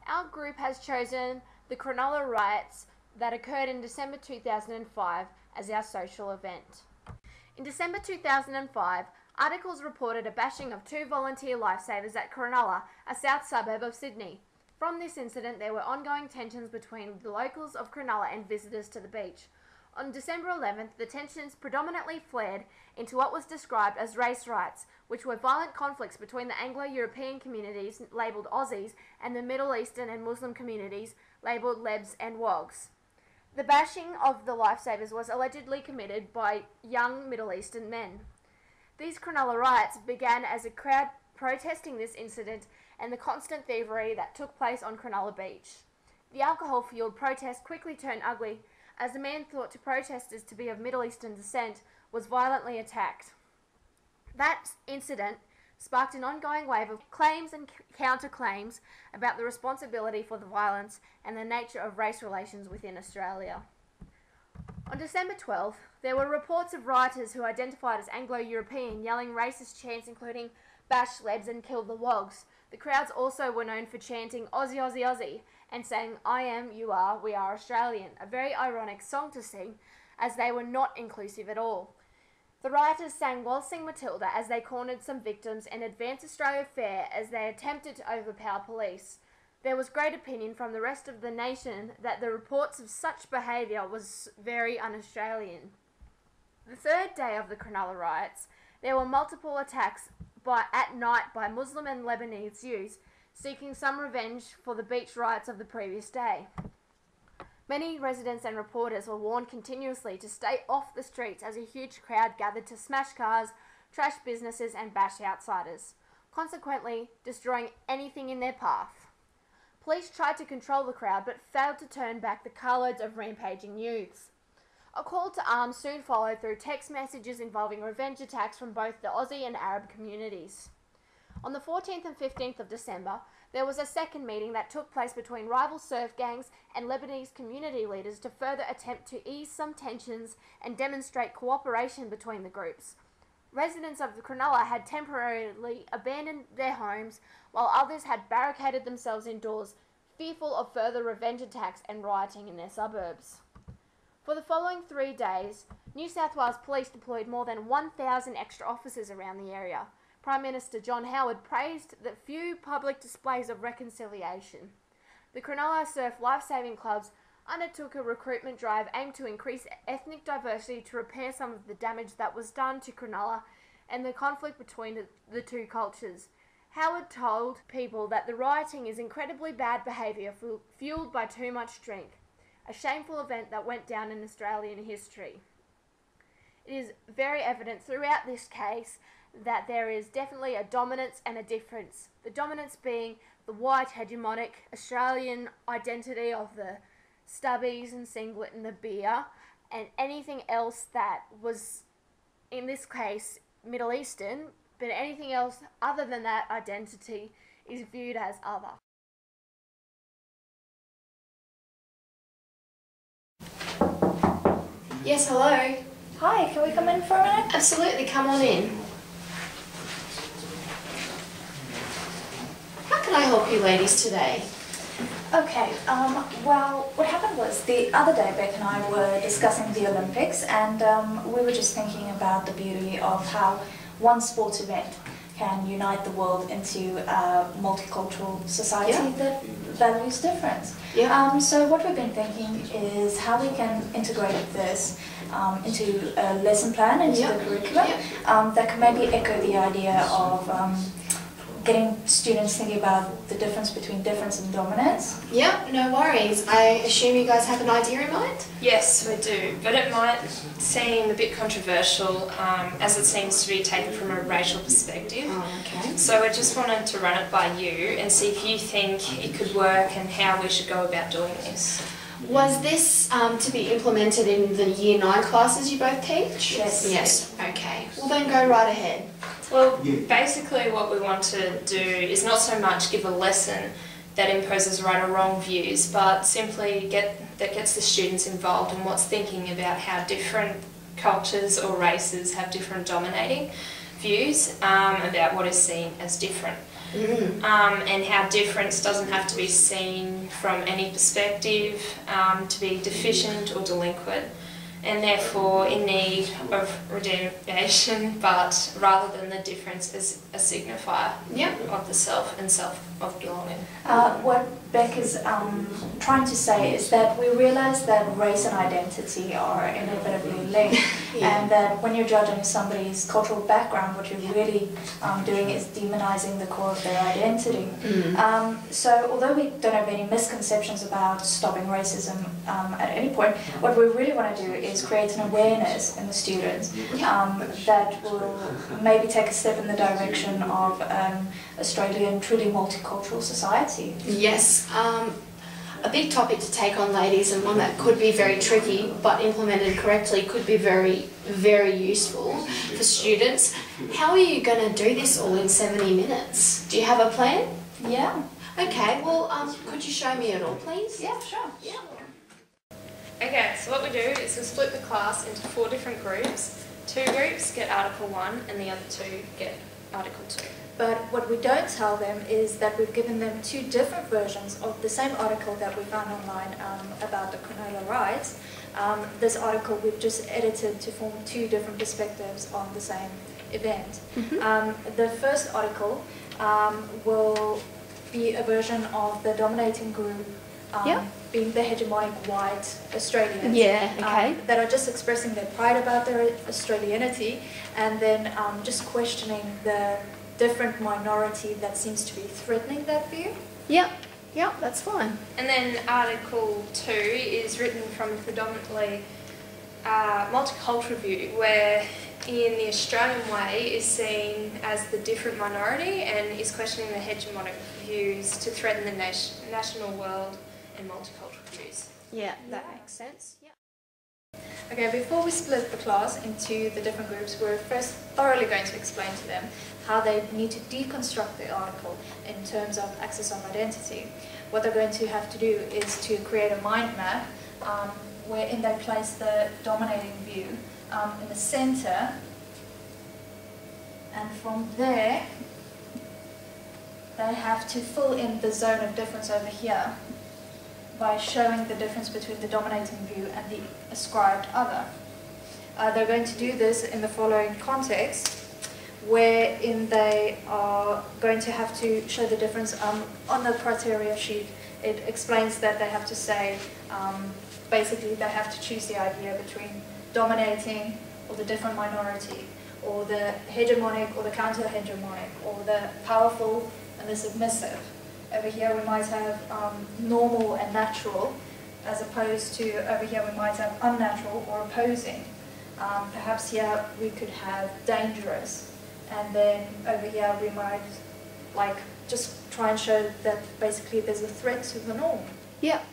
Our group has chosen the Cronulla riots that occurred in December 2005 as our social event. In December 2005, articles reported a bashing of 2 volunteer lifesavers at Cronulla, a south suburb of Sydney. From this incident, there were ongoing tensions between the locals of Cronulla and visitors to the beach. On December 11th, the tensions predominantly flared into what was described as race riots, which were violent conflicts between the Anglo-European communities, labelled Aussies, and the Middle Eastern and Muslim communities, labelled Lebs and Wogs. The bashing of the lifesavers was allegedly committed by young Middle Eastern men. These Cronulla riots began as a crowd protesting this incident and the constant thievery that took place on Cronulla Beach. The alcohol-fueled protest quickly turned ugly as a man thought to protesters to be of Middle Eastern descent was violently attacked. That incident sparked an ongoing wave of claims and counterclaims about the responsibility for the violence and the nature of race relations within Australia. On December 12th, there were reports of rioters who identified as Anglo-European yelling racist chants including "Bash Lebs" and "Kill the Wogs." The crowds also were known for chanting "Aussie, Aussie, Aussie" and saying "I am, you are, we are Australian," a very ironic song to sing as they were not inclusive at all. The rioters sang Waltzing Matilda as they cornered some victims and Advance Australia Fair as they attempted to overpower police. There was great opinion from the rest of the nation that the reports of such behaviour was very un-Australian. The third day of the Cronulla riots, there were multiple attacks at night by Muslim and Lebanese youths seeking some revenge for the beach riots of the previous day. Many residents and reporters were warned continuously to stay off the streets as a huge crowd gathered to smash cars, trash businesses and bash outsiders, consequently destroying anything in their path. Police tried to control the crowd but failed to turn back the carloads of rampaging youths. A call to arms soon followed through text messages involving revenge attacks from both the Aussie and Arab communities. On the 14th and 15th of December, there was a second meeting that took place between rival surf gangs and Lebanese community leaders to further attempt to ease some tensions and demonstrate cooperation between the groups. Residents of the Cronulla had temporarily abandoned their homes, while others had barricaded themselves indoors, fearful of further revenge attacks and rioting in their suburbs. For the following 3 days, New South Wales Police deployed more than 1,000 extra officers around the area. Prime Minister John Howard praised the few public displays of reconciliation. The Cronulla Surf Lifesaving Clubs undertook a recruitment drive aimed to increase ethnic diversity to repair some of the damage that was done to Cronulla and the conflict between the two cultures. Howard told people that the rioting is incredibly bad behaviour fueled by too much drink, a shameful event that went down in Australian history. It is very evident throughout this case that there is definitely a dominance and a difference. The dominance being the white hegemonic Australian identity of the stubbies and singlet and the beer, and anything else that was, in this case, Middle Eastern, but anything else other than that identity is viewed as other. Yes, hello. Hi, can we come in for a minute? Absolutely, come on in. How can I help you ladies today? Okay, well, what happened was the other day Beck and I were discussing the Olympics and we were just thinking about the beauty of how one sports event can unite the world into a multicultural society that values difference. So what we've been thinking is how we can integrate this into a lesson plan, into the curriculum, that can maybe echo the idea of getting students thinking about the difference between difference and dominance. Yeah, no worries. I assume you guys have an idea in mind? Yes, we do, but it might seem a bit controversial as it seems to be taken from a racial perspective. Oh, okay. So I just wanted to run it by you and see if you think it could work and how we should go about doing this. Was this to be implemented in the Year 9 classes you both teach? Yes. Yes, okay. Well then go right ahead. Well, basically what we want to do is not so much give a lesson that imposes right or wrong views, but simply gets the students involved in what's thinking about how different cultures or races have different dominating views about what is seen as different. and how difference doesn't have to be seen from any perspective to be deficient or delinquent, and therefore in need of redeemation, but rather than the difference as a signifier of the self and self of belonging. What Beck is trying to say is that we realise that race and identity are inevitably linked, and that when you're judging somebody's cultural background, what you're really doing is demonising the core of their identity. So although we don't have any misconceptions about stopping racism at any point, what we really want to do is create an awareness in the students that will maybe take a step in the direction of Australian truly multicultural society. Yes, a big topic to take on, ladies, and one that could be very tricky, but implemented correctly could be very, very useful for students. How are you going to do this all in 70 minutes? Do you have a plan? Yeah. Okay, well, could you show me it all, please? Yeah, sure. Yeah. Okay, so what we do is we split the class into 4 different groups. 2 groups get Article 1 and the other 2 get Article 2. But what we don't tell them is that we've given them 2 different versions of the same article that we found online about the Cronulla riots. This article we've just edited to form 2 different perspectives on the same event. The first article will be a version of the dominating group being the hegemonic white Australians that are just expressing their pride about their Australianity, and then just questioning the different minority that seems to be threatening that view. Yep, that's fine. And then Article 2 is written from a predominantly multicultural view, where in the Australian way is seen as the different minority and is questioning the hegemonic views to threaten the national world and multicultural views. Yeah, that makes sense. Okay, before we split the class into the different groups, we're first thoroughly going to explain to them how they need to deconstruct the article in terms of axis of identity. What they're going to have to do is to create a mind map wherein they place the dominating view in the center, and from there they have to fill in the zone of difference over here by showing the difference between the dominating view and the ascribed other. They're going to do this in the following context, wherein they are going to have to show the difference on the criteria sheet. It explains that they have to say, basically they have to choose the idea between dominating or the different minority, or the hegemonic or the counter-hegemonic, or the powerful and the submissive. Over here we might have normal and natural, as opposed to over here we might have unnatural or opposing. Perhaps here we could have dangerous, and then over here we might just try and show that basically there's a threat to the norm. Yep.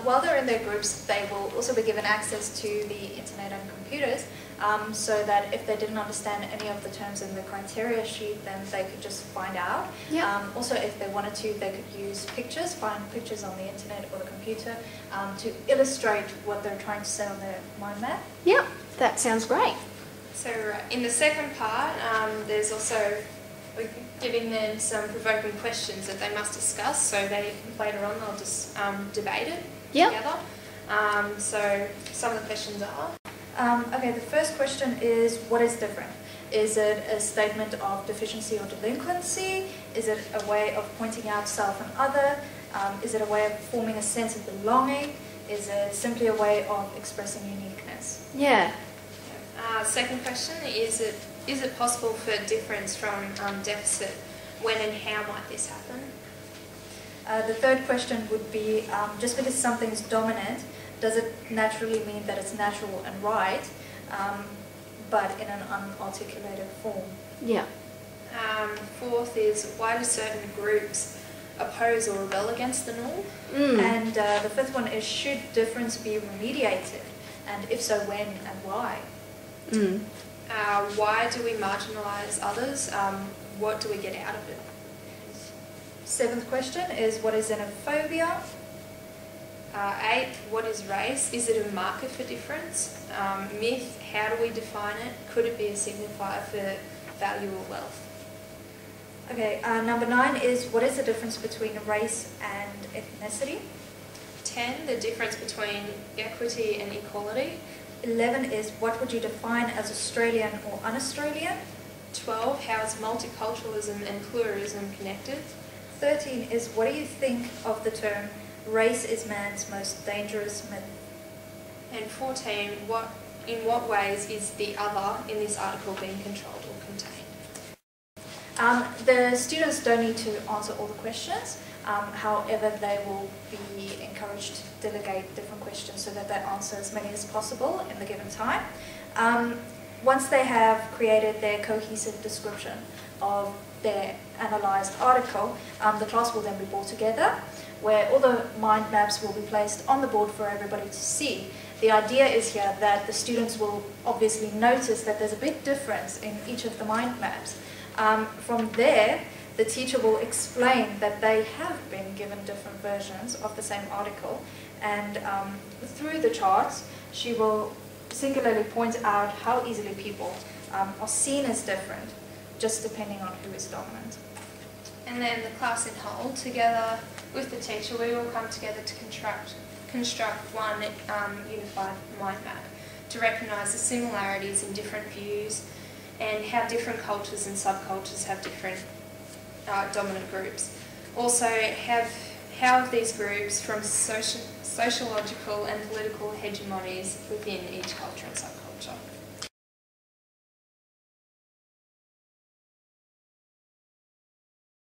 While they're in their groups, they will also be given access to the internet and computers, so that if they didn't understand any of the terms in the criteria sheet, then they could just find out. Also, if they wanted to, they could use pictures, find pictures on the internet or the computer to illustrate what they're trying to say on their mind map. Yep, that sounds great. So in the second part, there's also we're giving them some provoking questions that they must discuss, so they later on they'll just debate it together. So some of the questions are... Okay, the first question is, what is different? Is it a statement of deficiency or delinquency? Is it a way of pointing out self and other? Is it a way of forming a sense of belonging? Is it simply a way of expressing uniqueness? Yeah. Second question, is it possible for difference from deficit? When and how might this happen? The third question would be, just because something is dominant, does it naturally mean that it's natural and right, but in an unarticulated form? Yeah. Fourth is, why do certain groups oppose or rebel against the norm? And the fifth one is, should difference be remediated? And if so, when and why? Why do we marginalise others? What do we get out of it? Seventh question is, what is xenophobia? Eighth, what is race? Is it a marker for difference? Myth, how do we define it? Could it be a signifier for value or wealth. Okay, number 9 is what is the difference between race and ethnicity? 10, the difference between equity and equality. 11 is what would you define as Australian or un-Australian? 12, how is multiculturalism and pluralism connected? 13 is what do you think of the term race is man's most dangerous myth? And 14, in what ways is the other in this article being controlled or contained? The students don't need to answer all the questions, however they will be encouraged to delegate different questions so that they answer as many as possible in the given time. Once they have created their cohesive description of their analysed article, the class will then be brought together where all the mind maps will be placed on the board for everybody to see. The idea is here that the students will obviously notice that there's a big difference in each of the mind maps. From there, the teacher will explain that they have been given different versions of the same article, and through the charts, she will singularly point out how easily people are seen as different, just depending on who is dominant. And then the class in whole, together with the teacher, we will come together to construct one unified mind map to recognise the similarities in different views and how different cultures and subcultures have different dominant groups. Also, how these groups from sociological and political hegemonies within each culture and subculture.